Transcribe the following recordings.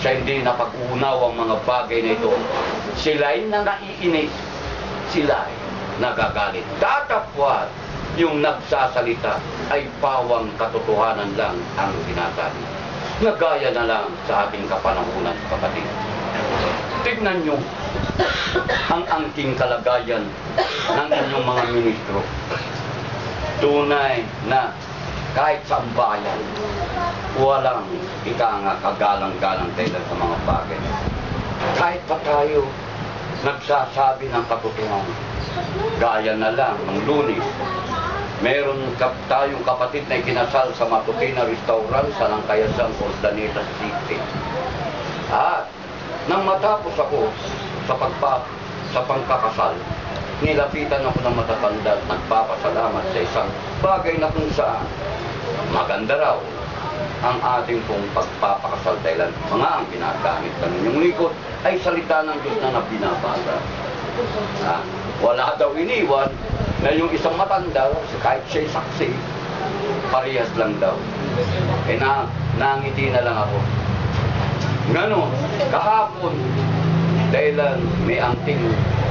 sa hindi napag-uunawang mga bagay na ito, sila'y na naiinis, sila'y nagagalit. Datapwat yung nagsasalita ay pawang katotohanan lang ang sinasabi. Nagaya na lang sa ating kapanahunan, kapatid. Tignan nyo ang angking kalagayan ng inyong mga ministro. Tunay na kahit sa bayan, walang kagalang-galang tayo sa mga bagay. Kahit pa tayo nagsasabi ng katotohanan, gaya na lang ng Lunes, meron tayong kapatid na ikinasal sa matukin na restaurant sa Langkayasan, Ordaneta City. At nang matapos ako sa pangkakasal, nilapitan ako ng matatanda at nagpapasalamat sa isang bagay na kung saan maganda raw ang ating pong pagpapakasal dahil mga ang ginagamit ng inyong likod ay salita ng Diyos na binabasa. Wala daw iniwan na yung isang matanda, kahit siya'y saksi, parehas lang daw. Nangiti na lang ako. Ganon, kahapon, dahil may angking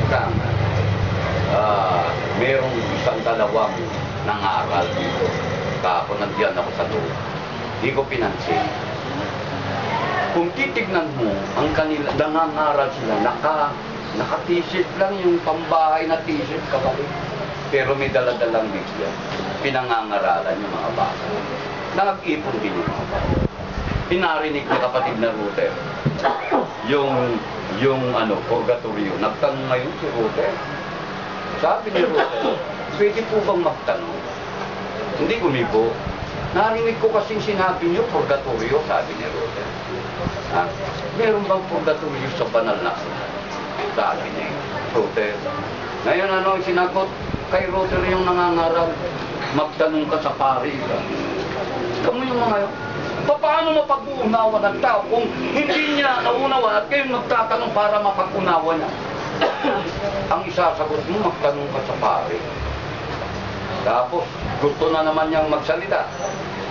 kama, merong isang dalawang nangaral dito. Kahapon nandiyan ako sa loob. Hindi ko pinansin. Kung titignan mo, ang kanila, nangangaral sila, naka-t-shirt lang yung pambahay na t-shirt kapatid. Pero may daladalang bigla. Pinangangaralan yung mga bata. Nag-ipon din yung mga bata. Pinarinig na kapatid na Ruter. Yung purgatorio. Nagtanong ngayon si Ruter. Sabi ni Ruter, pwede po bang magtanong? Hindi gumibo. Narinig ko kasing sinabi niyo, purgatorio, sabi ni Ruter. Meron bang purgatorio sa banal na sulat? Sabi ni Ruter. Ngayon ang sinagot kay Ruter yung nangangarap, magtanong ka sa pari. Kamu yung mga yun. Paano mapag-uunawa ng tao kung hindi niya naunawa at kayo magtatanong para mapag-unawa niya? Ang isasagot mo, magtanong ka sa pari. Tapos, gusto na naman niyang magsalita.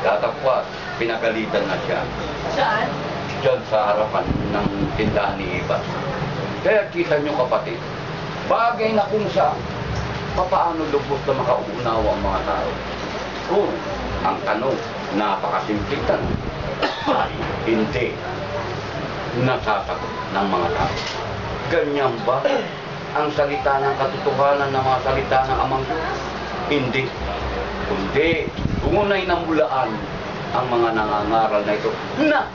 Datapwat, pinagalitan na siya. Saan? Diyan sa harapan ng tindahan ni Ibas. Kaya kita niyo kapatid, bagay na kung saan, paano lubos na makauunawa ang mga tao? Kung ang tanong, napakasimplitan, ay hindi nasasagot ng mga tao. Ganyan ba ang salita ng katotohanan ng mga salita ng Amang Diyos? Hindi. Kundi, tunay na mulaan ang mga nangangaral na ito na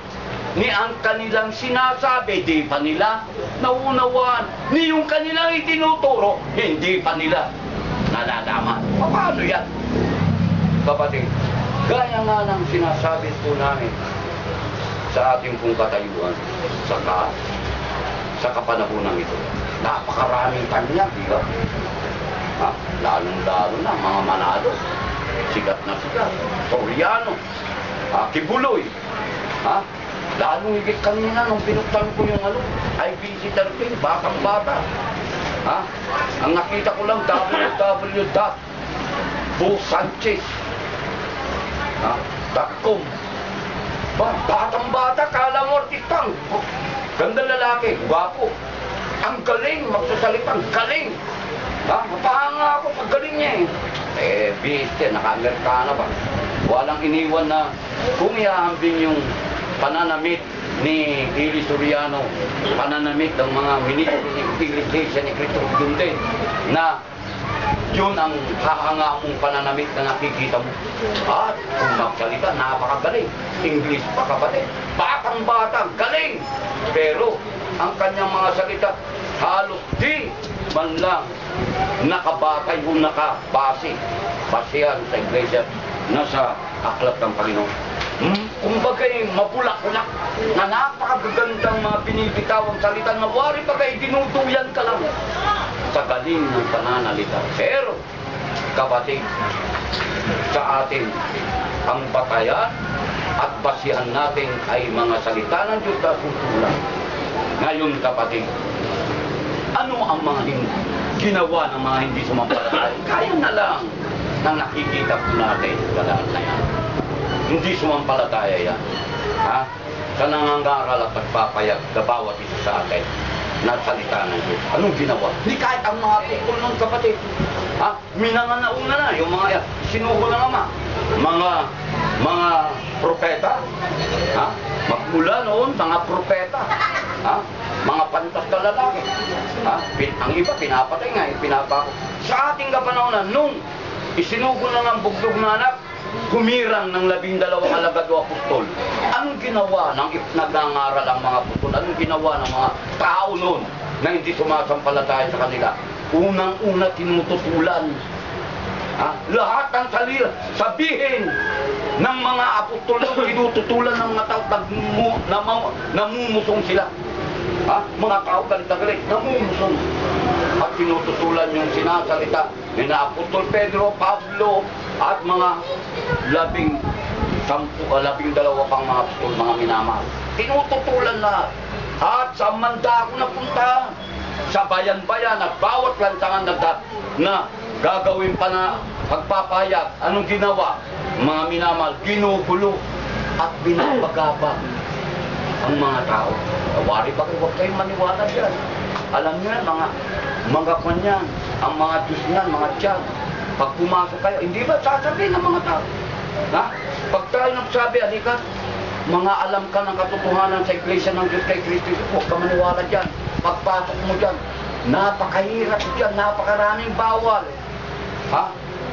ni ang kanilang sinasabi, di pa nila nauunawaan. Ni yung kanilang itinuturo, hindi pa nila nalalaman. Paano yan? Kapatid, gaya nga ng sinasabi po namin sa ating pong katayuan sa kapanahunan ito. Napakaraming kanya, di ba? Lalong-lalo na mga Manalo. Sikat na sikat. Soriano. Kibuloy. Lalong higit kanina nung pinuktan ko yung IBC 13, batang-bata. Ang nakita ko lang, www.busanchez.com. Batang-bata, kala mo artistang. Ganda lalaki, gwapo. Ang galing, magsasalitang galing. Mapahanga ako sa galing niya biste, naka-Amerikana ba? Walang iniwan na kung iahambing yung pananamit ni Ili Soriano, pananamit ng mga ministro ni Iglesia ni Cristo Gunde, na yun ang hahanga mong pananamit na nakikita mo. At kung magsalita, napakagaling. English pa kapatid. Batang-batang, galing! Pero ang kanyang mga salita, halos di man lang nakabatay o nakabase. Basehan sa Iglesia na sa aklat ng Panginoon. Kumbagay mapulak-ulak na napakagagandang mga binibitawang salita na wari pagay dinuduyan ka lang sa galing ng pananalita. Pero kapatid, sa atin ang batayan at basihan natin ay mga salita ng Diyos na susulan. Ngayon kapatid, ano ang mga ginawa ng mga hindi sumampalataya? Kaya na lang nang nakikita po natin sa lahat na yan. Hindi sumampalataya yan. sa nangangaral at nagpapayag na bawat isa sa atin na salita ng Diyos. Anong ginawa? Hindi kahit ang mga apostol ng kapatid. Ha? Minangan na una na, yung mga sinugo ng Ama. Mga propeta. Ha? Magmula noon, mga propeta. Ha? Mga pantas na lalaki. Ha? Ang iba, pinapatay nga, pinapako. Sa ating kapanahonan, nung isinugo na ng bugdog na anak, humirang ng 12 alagad o apostol. Anong ginawa ng nagngangaral ang mga apostol? Anong ginawa ng mga tao noon na hindi sumasampalataya sa kanila? Unang-una tinututulan. Ha? Lahat ng sabihin ng mga apostol tinututulan ng mga tao, namumusong sila. Ha? Mga tao galit na galit, namumusong. At tinututulan yung sinasalita ni na Apostol Pedro, Pablo, at mga 12 pang mga apostol, mga minamahal. Tinututulan lahat. At sa manda ako napunta, sa bayan-bayan at bawat lansangan na gagawin pa na pagpapayag. Anong ginawa? Mga minamahal, ginugulo at binabagabag ang mga tao. Wari ba kayo, huwag kayong maniwala dyan. Alam nyo yan, mga kanyan, ang mga Diyos niyan, mga tiyan. Pag pumasok kayo, hindi ba sasabihin ng mga tao? Ha? Pag tayo nagsabi, alika, mga alam ka ng katotohanan sa Iglesia ng Diyos kay Kristo, huwag ka maniwala dyan. Pagpasok mo dyan, napakahirap dyan, napakaraming bawal. Ha?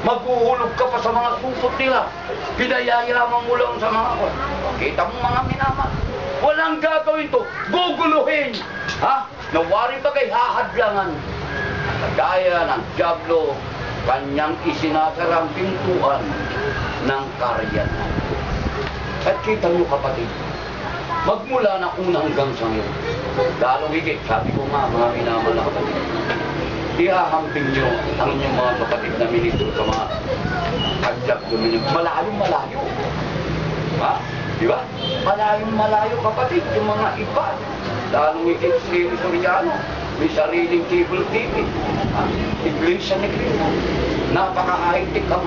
Maghuhulog ka pa sa mga supot nila. Pinayayaman mo lang sa mga kwan. Kita mo mga minamahal. Walang gagawin to. Guguluhin. Ha? Nawari ba kay hahadlangan? Kagaya ng Diablo, kanyang isinasarang pintuan ng karyanan. At kita nyo kapatid, magmula na una hanggang sa ngayon, lalong higit, sabi ko nga mga minamahal na kapatid, ihahambing nyo ang inyong mga kapatid na ministro sa mga kadyag dominik. Malayo-malayo. Ha? Di ba? Malayo-malayo kapatid, yung mga iba. Lalong higit si Soriano, may sariling cable TV. Ha? Iglesia ni Cristo. Napaka-high-tech ang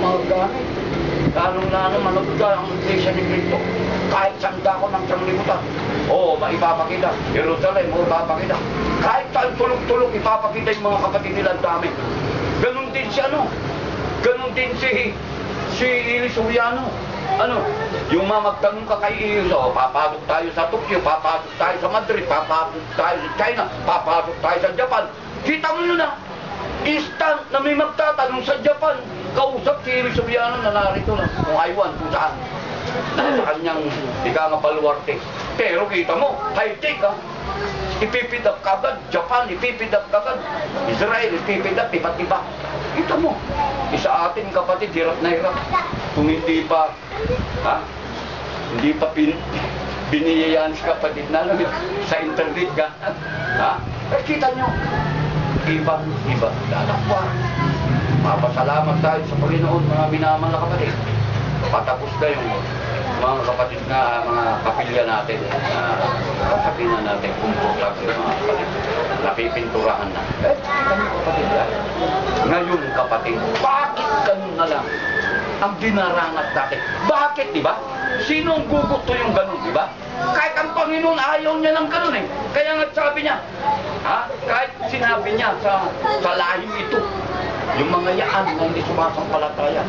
mga gamit. Lalong-lalong manood ka ang Iglesia ni Cristo. Kahit sanda ko ng sanglibutan. Oo, maipapakita. Jerusalem, ipapakita. Kahit saan tulog-tulog, ipapakita yung mga kapatid nila ang dami. Ganon din si Ganon din si Ili Soriano. Yung magtanong ka kay Ili, papasok tayo sa Tokyo, papasok tayo sa Madrid, papasok tayo sa China, papasok tayo sa Japan. Kita mo yun na. Instant na may magtatanong sa Japan. Kausap si Ili Soriano na narito lang. Kung Taiwan, kung saan. Sa kanyang baluarte. Pero kita mo, high-tech ha. Ipipid up kagad, Japan, ipipid up kagad, Israel, ipipid up, iba-iba. Kita mo, isa atin kapatid, hirap na hirap. Kung hindi pa, hindi pa biniyayaan si kapatid na lang sa internet ka. Kita nyo, iba, lalakwa. Mapasalamat tayo sa Panginoon, mga minamahal na kapatid. Patapos na yung mga kapatid na mga kapilya natin, sasabihin na natin komportable mga kapatid, napipinturahan na. Kapatid yan. Ngayon kapatid, bakit ganun na lang ang dinarangat natin? Bakit, di ba? Sino ang gugusto yung ganun, di ba? Kahit ang Panginoon ayaw niya ng ganun eh. Kaya nga sabi niya, kahit sinabi niya sa lahing ito, yung mga yaan na hindi sumasampalataya,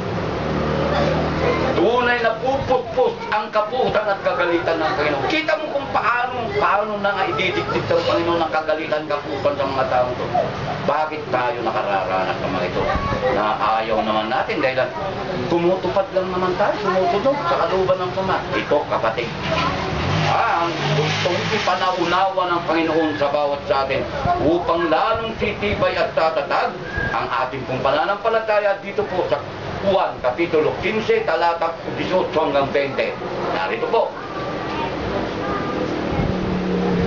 tunay na pupus-pus ang kaputan at kagalitan ng Panginoon. Kita mo kung paano na nga ididiktik ng Panginoon ang kagalitan kaputan sa mga tao ito. Bakit tayo nakararanas ng mga ito? Na ayaw naman natin dahil tumutupad lang naman tayo, sumusunod sa kalooban ng sama. Ito kapatid. Ang gustong ipanaunawa ng Panginoon sa bawat sa atin upang lalong titibay at tatatag ang ating pong pananampalataya dito po sa Juan, Kapitulo 15, talata 18 hanggang 20. Narito po.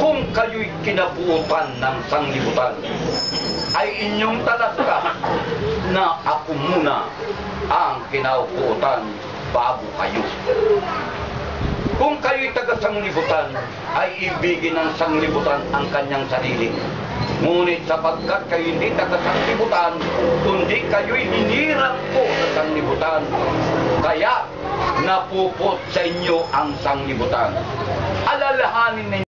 Kung kayo'y kinabuutan ng sanglibutan, ay inyong talastas na ako muna ang kinabuutan bago kayo. Kung kayo'y taga-sanglibutan, ay ibigin ng sanglibutan ang kanyang sarili. Ngunit sapagkat kayo hindi taga-sanglibutan, kundi kayo'y hinirang ko sa sanglibutan, kaya napupot sa inyo ang sanglibutan. Alalahanin ninyo